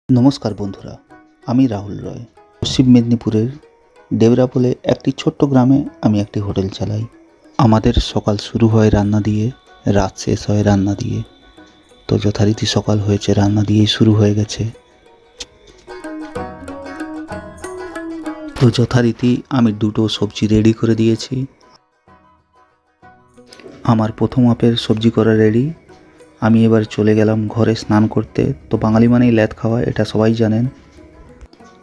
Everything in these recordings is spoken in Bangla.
নমস্কার বন্ধুরা, আমি রাহুল রয়। পশ্চিম মেদিনীপুরের দেবরা বলে একটি ছোট্ট গ্রামে আমি একটি হোটেল চালাই। আমাদের সকাল শুরু হয় রান্না দিয়ে, রাত শেষ হয় রান্না দিয়ে। তো যথারীতি সকাল হয়েছে, রান্না দিয়েই শুরু হয়ে গেছে। তো যথারীতি আমি দুটো সবজি রেডি করে দিয়েছি। আমার প্রথম মাপের সবজি করা রেডি। আমি এবার চলে গেলাম ঘরে স্নান করতে। তো বাঙালি মানেই ল্যাদ খাওয়া, এটা সবাই জানেন।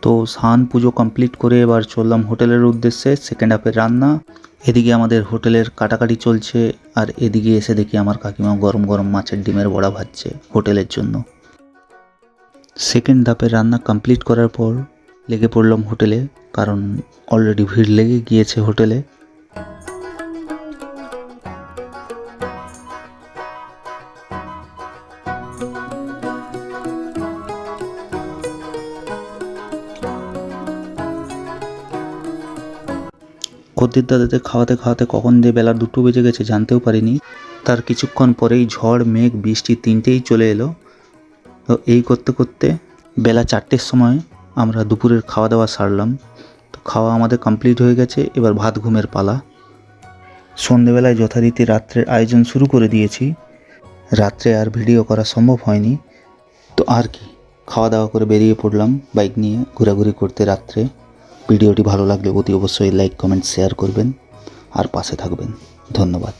তো স্নান পুজো কমপ্লিট করে এবার চললাম হোটেলের উদ্দেশ্যে। সেকেন্ড হাফের রান্না, এদিকে আমাদের হোটেলের কাটাকাটি চলছে, আর এদিকে এসে দেখি আমার কাকিমা গরম গরম মাছের ডিমের বড়া ভাজছে হোটেলের জন্য। সেকেন্ড হাফের রান্না কমপ্লিট করার পর লেগে পড়লাম হোটেলে, কারণ অলরেডি ভিড় লেগে গিয়েছে হোটেলে। খদ্দের দাদাদের খাওয়াতে খাওয়াতে কখন যে বেলা 2টো বেজে গেছে জানতেও পারিনি। তার কিছুক্ষণ পরেই ঝড়, মেঘ, বৃষ্টি তিনটেই চলে এলো। তো এই করতে করতে বেলা 4টের সময় আমরা দুপুরের খাওয়া দাওয়া সারলাম। তো খাওয়া আমাদের কমপ্লিট হয়ে গেছে, এবার ভাত ঘুমের পালা। সন্ধেবেলায় যথারীতি রাত্রের আয়োজন শুরু করে দিয়েছি। রাত্রে আর ভিডিও করা সম্ভব হয়নি, তো আর কি, খাওয়া দাওয়া করে বেরিয়ে পড়লাম বাইক নিয়ে ঘোরাঘুরি করতে রাত্রে। ভিডিওটি ভালো লাগলে অতি অবশ্যই লাইক, কমেন্ট, শেয়ার করবেন আর পাশে থাকবেন। ধন্যবাদ।